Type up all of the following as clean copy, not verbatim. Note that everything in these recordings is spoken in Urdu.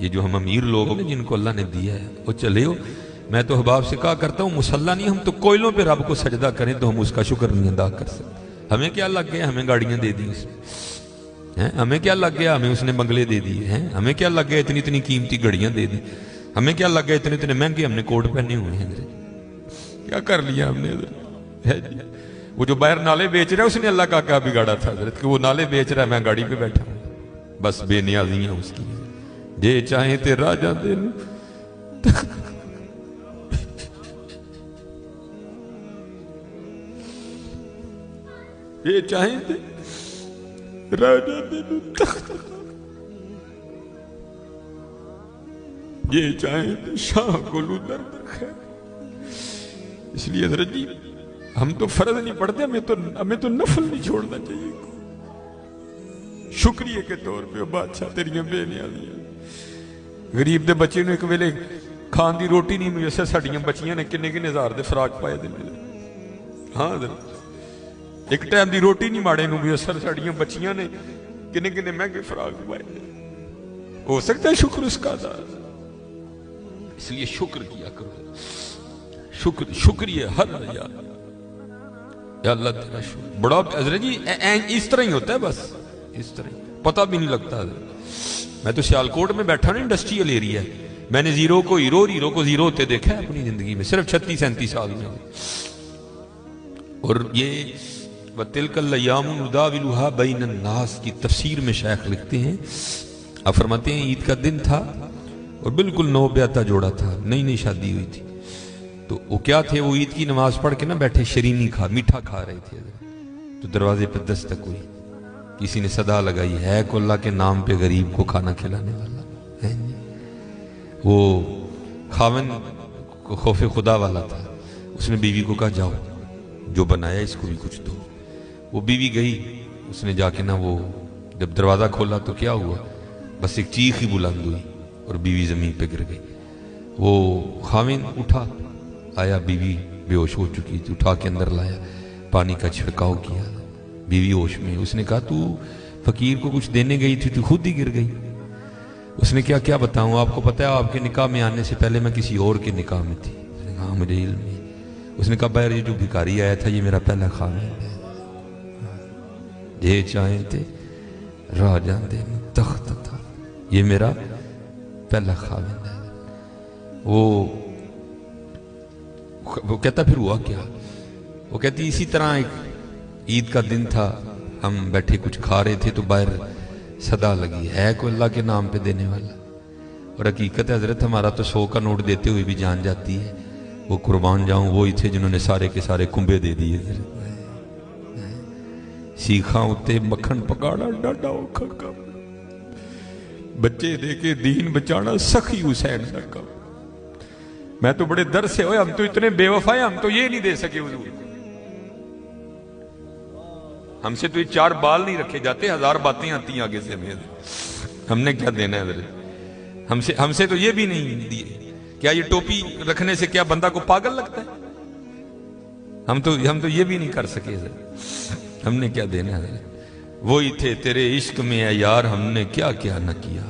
یہ جو ہم امیر لوگ ہیں جن کو اللہ نے دیا ہے وہ چلے ہو. میں تو احباب سے کہا کرتا ہوں مسلح نہیں، ہم تو کوئلوں پہ رب کو سجدہ کریں تو ہم اس کا شکر نہیں ادا کر سکتے. ہمیں کیا لگ گیا، ہمیں گاڑیاں دے دی اس میں، ہمیں کیا لگ گیا، ہمیں اس نے بنگلے دے دیے ہیں، ہمیں کیا لگ گیا اتنی اتنی قیمتی گھڑیاں دے دی، ہمیں کیا لگ گیا اتنے اتنے مہنگے ہم نے کوٹ پہنے ہوئے ہیں. کیا کر لیا ہم نے حضرت؟ وہ جو باہر نالے بیچ رہا ہے اس نے اللہ کا کیا بگاڑا تھا حضرت کہ وہ نالے بیچ رہا ہے، میں گاڑی پہ بیٹھا ہوں. بس بے نیازیاں اس کی، جے چاہیں تے راجہ دے یہ چاہیں تے راجہ دے یہ چاہیں تے شاہ گلو درد خیر. اس لیے حضرت جی ہم تو فرض نہیں پڑھتے، ہمیں تو نفل نہیں چھوڑنا چاہیے. شکریہ کے طور پہ بادشاہ تیریاں بے نیازیاں. غریب دے بچے نے ایک ویلے کھان دی روٹی نہیں میسر، ساڑیاں بچیاں نے کنے کنے ہزار دے فراق پائے دے. ہاں حضرت ایک ٹائم دی روٹی نہیں ماڑے نو میسر، ساڑیاں بچیاں نے کنے کنے مہنگے فراق پائے دے. ہو سکتا ہے شکر اس کا ادا. اس لیے شکر کیا کرو، شکریہ ہر یاد. یا اللہ تیرا شکر. بڑا حضرت جی اس طرح ہی ہوتا ہے، بس اس طرح پتہ بھی نہیں لگتا. میں تو سیالکوٹ میں بیٹھا نا، انڈسٹریل ایریا ہے، میں نے زیرو کو ہیرو کو زیرو ہوتے دیکھا ہے اپنی زندگی میں صرف 36-37 سال میں. اور یہ وَتِلْكَ الْأَيَّامُ نُدَاوِلُهَا بَيْنَ النَّاسِ کی تفسیر میں شیخ لکھتے ہیں، آپ فرماتے ہیں عید کا دن تھا اور بالکل نو بیاتہ جوڑا تھا، نئی نئی شادی ہوئی تھی. تو وہ کیا تھے، وہ عید کی نماز پڑھ کے نا بیٹھے شیرینی میٹھا کھا رہے تھے. تو دروازے پہ دستک ہوئی، کسی نے صدا لگائی، ہے کو اللہ کے نام پہ غریب کو کھانا کھلانے والا ہے. وہ خاوند کو خوف خدا والا تھا، اس نے بیوی کو کہا جاؤ جو بنایا اس کو بھی کچھ دو. وہ بیوی گئی، اس نے جا کے نا وہ جب دروازہ کھولا تو کیا ہوا، بس ایک چیخ ہی بلند ہوئی اور بیوی زمین پہ گر گئی. وہ خاوند اٹھا، آیا، بیوی بے ہوش ہو چکی تھی، اٹھا کے اندر لایا، پانی کا چھڑکاؤ کیا، بیوی ہوش میں. اس نے کہا تو فقیر کو کچھ دینے گئی تھی تو خود ہی گر گئی. اس نے کیا بتاؤں، آپ کو پتہ ہے آپ کے نکاح میں آنے سے پہلے میں کسی اور کے نکاح میں تھی. اس نے کہا ہاں مجھے علم ہے. اس نے کہا باہر یہ جو بھکاری آیا تھا یہ میرا پہلا خاوند ہے، یہ چاہیں تھے راجہ دے تخت تھا، یہ میرا پہلا خاوند ہے. وہ کہتا پھر ہوا کیا، وہ کہتی اسی طرح ایک عید کا دن تھا، ہم بیٹھے کچھ کھا رہے تھے تو باہر صدا لگی، ہے کوئی اللہ کے نام پہ دینے والا. اور حقیقت ہے حضرت ہمارا تو 100 کا نوٹ دیتے ہوئے بھی جان جاتی ہے. وہ قربان جاؤں وہی تھے جنہوں نے سارے کے سارے کنبے دے دیے. سیکھاں اتے مکھن پکاڑا ڈاڈا اوکھا کام، بچے دے کے دین بچانا سخی حسین کا کام. میں تو بڑے در سے ہوئے، ہم تو اتنے بے وفا ہیں، ہم تو یہ نہیں دے سکے حضور. ہم سے تو یہ 4 بال نہیں رکھے جاتے، 1000 باتیں آتی ہیں آگے سے ہمیں. ہم نے کیا دینا ہے حضرت؟ ہم سے تو یہ بھی نہیں دیے. کیا یہ ٹوپی رکھنے سے کیا بندہ کو پاگل لگتا ہے؟ ہم تو یہ بھی نہیں کر سکے حضرت. ہم نے کیا دینا ہے؟ وہی تھے تیرے عشق میں اے یار، ہم نے کیا کیا نہ کیا،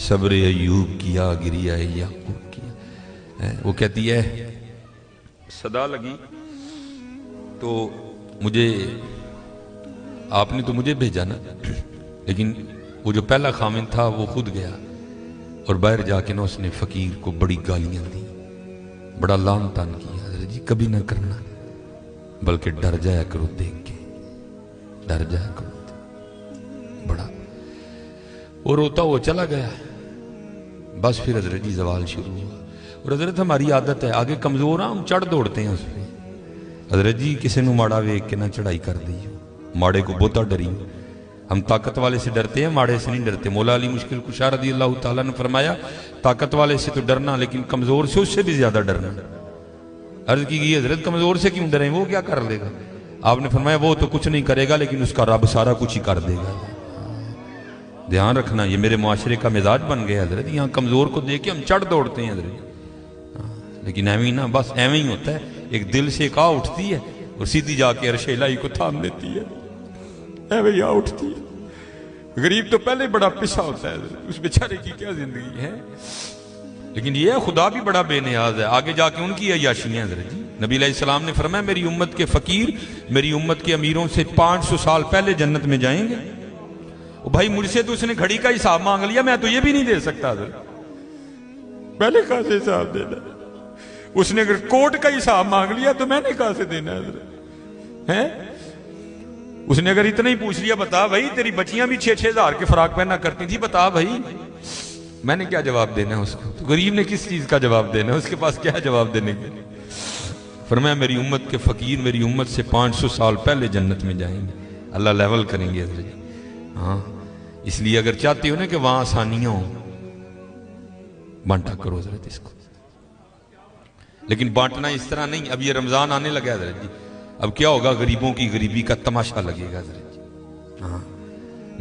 صبر ایوب کیا، گریا یعقوب کیا. وہ کہتی ہے صدا لگی تو مجھے، آپ نے تو مجھے بھیجا نا، لیکن وہ جو پہلا خامن تھا وہ خود گیا اور باہر جا کے نا اس نے فقیر کو بڑی گالیاں دی، بڑا لعن طعن کیا. حضرت جی کبھی نہ کرنا، بلکہ ڈر جایا کرو دیکھ کے، ڈر جایا کرو بڑا. وہ روتا وہ چلا گیا. بس پھر حضرت جی زوال شروع ہوا. اور حضرت ہماری عادت ہے آگے کمزور ہاں ہم چڑھ دوڑتے ہیں اس پہ. حضرت جی کسی نو ماڑا ویک کے نہ چڑھائی کر دی، ماڑے کو بہتا ڈری. ہم طاقت والے سے ڈرتے ہیں، ماڑے سے نہیں ڈرتے. مولا علی مشکل کشا رضی اللہ تعالیٰ نے فرمایا طاقت والے سے تو ڈرنا لیکن کمزور سے اس سے بھی زیادہ ڈرنا. عرض کی گئی حضرت کمزور سے کیوں ڈریں، وہ کیا کر لے گا؟ آپ نے فرمایا وہ تو کچھ نہیں کرے گا لیکن اس کا رب سارا کچھ ہی کر دے گا. دھیان رکھنا، یہ میرے معاشرے کا مزاج بن گیا حضرت. یہاں کمزور کو دیکھ کے ہم چڑھ دوڑتے ہیں حضرت، لیکن ایویں نہ، بس ایویں ہی ہوتا ہے. ایک دل سے ایک اٹھتی ہے اور سیدھی جا کے عرش الہی کو تھام لیتی ہے، ایویں اٹھتی ہے. غریب تو پہلے بڑا پسا ہوتا ہے، اس بیچارے کی کیا زندگی ہے. لیکن یہ خدا بھی بڑا بے نیاز ہے. آگے جا کے ان کی عیاشیاں حضرت جی. نبی علیہ السلام نے فرمایا میری امت کے فقیر میری امت کے امیروں سے 500 سال پہلے جنت میں جائیں گے. بھائی مجھ سے تو اس نے گھڑی کا حساب مانگ لیا، میں تو یہ بھی نہیں دے سکتا حضرت. پہلے کہاں سے حساب دینا؟ اس نے اگر کوٹ کا حساب مانگ لیا تو میں نے کہاں سے دینا حضرت ہے؟ اس نے اگر اتنا ہی پوچھ لیا بتا بھائی تیری بچیاں بھی 6-6 ہزار کے فراق پہنا کرتی تھی، بتا بھائی، میں نے کیا جواب دینا ہے اس کو؟ تو غریب نے کس چیز کا جواب دینا ہے؟ اس کے پاس کیا جواب دینے کے؟ فرمایا میری امت کے فقیر میری امت سے 500 سال پہلے جنت میں جائیں گے. اللہ لیول کریں گے حضرت جی. ہاں اس لیے اگر چاہتے ہو نا کہ وہاں آسانیاں ہوں، بانٹا کرو حضرت اس کو. لیکن بانٹنا اس طرح نہیں. اب یہ رمضان آنے لگا حضرت جی، اب کیا ہوگا؟ غریبوں کی غریبی کا تماشا لگے گا حضرت جی. ہاں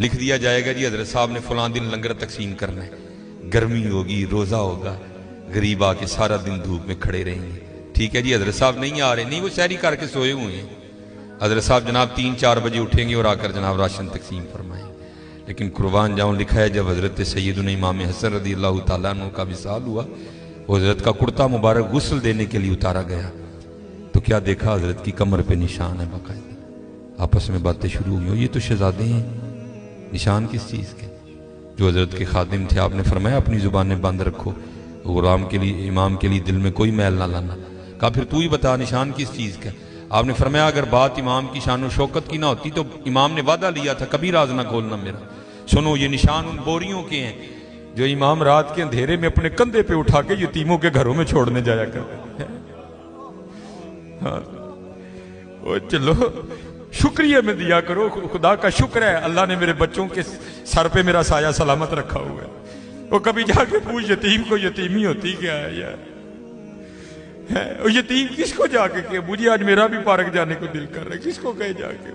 لکھ دیا جائے گا جی حضرت صاحب نے فلاں دن لنگر تقسیم کرنا ہے، گرمی ہوگی روزہ ہوگا، غریب آ کے سارا دن دھوپ میں کھڑے رہیں گے. ٹھیک ہے جی حضرت صاحب نہیں آ رہے، نہیں وہ سحری کر کے سوئے ہوئے ہیں. حضرت صاحب جناب 3-4 بجے اٹھیں گے اور آ کر جناب راشن تقسیم فرمائیں. لیکن قربان جاؤں لکھا ہے جب حضرت سیدنا امام حسن رضی اللہ تعالیٰ عنہ کا وصال ہوا، وہ حضرت کا کرتا مبارک غسل دینے کے لیے اتارا گیا تو کیا دیکھا؟ حضرت کی کمر پہ نشان ہے باقاعدہ. آپس میں باتیں شروع ہوئی، یہ تو شہزادے ہیں. نشان کس چیز کے؟ جو حضرت کے خادم تھے آپ نے فرمایا اپنی زبانیں بند رکھو، غلام کے لیے امام کے لیے دل میں کوئی میل نہ لانا. کہا پھر تو ہی بتا نشان کس چیز کا؟ آپ نے فرمایا اگر بات امام کی شان و شوکت کی نہ ہوتی تو امام نے وعدہ لیا تھا کبھی راز نہ کھولنا میرا. سنو یہ نشان ان بوریوں کے ہیں جو امام رات کے اندھیرے میں اپنے کندھے پہ اٹھا کے یتیموں کے گھروں میں چھوڑنے جایا کرتے ہیں. ہاں چلو شکریہ میں دیا کرو. خدا کا شکر ہے اللہ نے میرے بچوں کے سر پہ میرا سایہ سلامت رکھا ہوا ہے. وہ کبھی جا کے پوچھ یتیم کو یتیمی ہوتی کیا ہے یار؟ یتیم کس کو جا کے کہ مجھے آج میرا بھی پارک جانے کو دل کر رہا ہے، کس کو کہے جا کے؟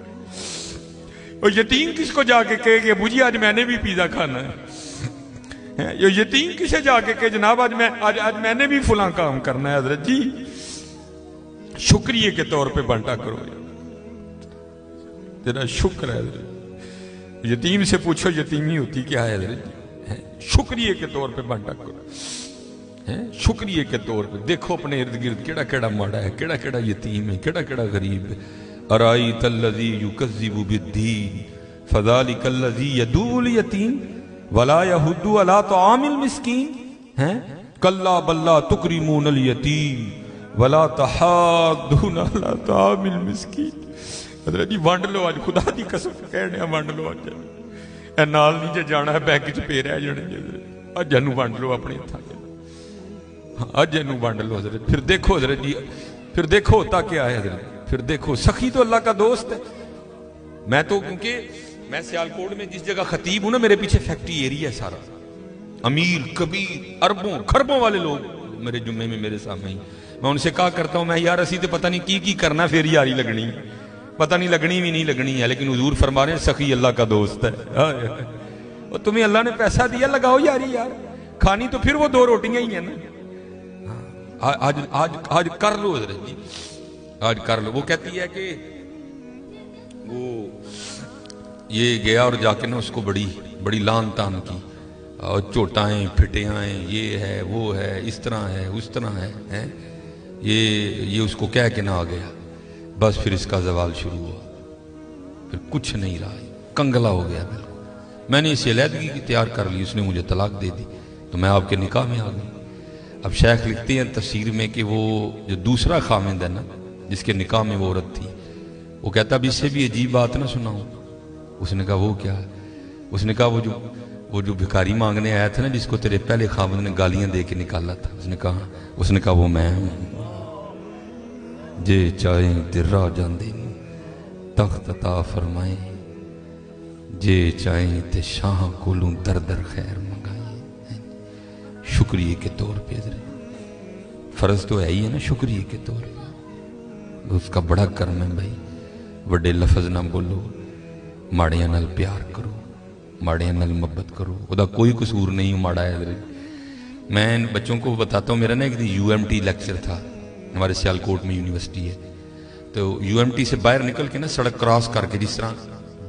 اور یتیم کس کو جا کے کہے کہ مجھے آج میں نے بھی پیزا کھانا ہے؟ یہ یتیم کسے جا کے کہ جناب آج میں نے بھی فلاں کام کرنا ہے؟ حضرت جی شکریہ کے طور پہ بانٹا کرو. تیرا شکر ہے حضرت. یتیم سے پوچھو یتیمی ہوتی کیا ہے حضرت جی. شکریہ کے طور پہ بانٹا کرو. شکریہ کے طور پہ دیکھو اپنے ارد گرد کیڑا کیڑا ماڑا ہے، کیڑا کیڑا یتیم ہے، کیڑا کیڑا غریب ہے. ارائیت الذی یکذب بالدین فذلک الذی یدعو الیتیم ولا یحض علی طعام المسکین کلا بل لا تکرمون الیتیم ولا تحاضون علی طعام المسکین. حضرت جی وانڈ لو، آج خدا دی قسم کہنے وانڈ لو. آج اے نال نہیں جے جانا ہے بینک چ پے رہ جانے جی. اج انو وانڈ لو اپنے ہتھاں دے، اج انو وانڈ لو حضرت. پھر دیکھو حضرت جی، پھر دیکھو ہوتا کیا ہے حضرت. پھر دیکھو سخی تو اللہ کا دوست ہے. میں تو کیونکہ میں سیالکوٹ میں جس جگہ خطیب ہوں نا میرے پیچھے فیکٹری ایریا ہے سارا، امیر کبیر اربوں خربوں والے لوگ میرے جمعے میں میرے سامنے ہی. میں ان سے کہا کرتا ہوں میں یار اسی تو پتہ نہیں کی کرنا پھر یاری لگنی، پتہ نہیں لگنی بھی نہیں لگنی ہے، لیکن حضور فرما رہے ہیں سخی اللہ کا دوست ہے. اور تمہیں اللہ نے پیسہ دیا لگاؤ یاری یار، کھانی تو پھر وہ 2 روٹیاں ہی ہیں نا. آج کر لو حضرت جی، آج کر لو. وہ کہتی ہے کہ وہ یہ گیا اور جا کے نا اس کو بڑی لان تان کی، اور چوٹائیں پھٹیائیں، یہ ہے وہ ہے اس طرح ہے اس طرح ہے. یہ اس کو کہہ کے نہ آ گیا. بس پھر اس کا زوال شروع ہوا، پھر کچھ نہیں رہا، کنگلا ہو گیا بالکل. میں نے اسے علیحدگی کی تیار کر لی، اس نے مجھے طلاق دے دی تو میں آپ کے نکاح میں آ گئی. اب شیخ لکھتے ہیں تفسیر میں کہ وہ جو دوسرا خامند ہے نا جس کے نکاح میں وہ عورت تھی، وہ کہتا اب اس سے بھی عجیب بات نہ سناؤں. اس نے کہا وہ کیا؟ اس نے کہا وہ جو بھکاری مانگنے آیا تھا نا جس کو تیرے پہلے خامند نے گالیاں دے کے نکالا تھا. اس نے کہا وہ میں ہوں. جے چاہیں تے راہ جاندے تخت عطا فرمائیں، جے چاہیں تے شاہ کولوں در در خیر منگائیں. شکریہ کے طور پہ فرض تو ہے ہی ہے نا، شکریہ کے طور پہ اس کا بڑا کرم ہے بھائی. وڈے لفظ نہ بولو، ماڑیاں نال پیار کرو، ماڑیاں نال محبت کرو. وہ کوئی قصور نہیں ماڑا ہے حضرت. میں بچوں کو بتاتا ہوں، میرا نا ایک دن UMT لیکچر تھا، ہمارے سیالکوٹ میں یونیورسٹی ہے، تو UMT سے باہر نکل کے نا سڑک کراس کر کے جس طرح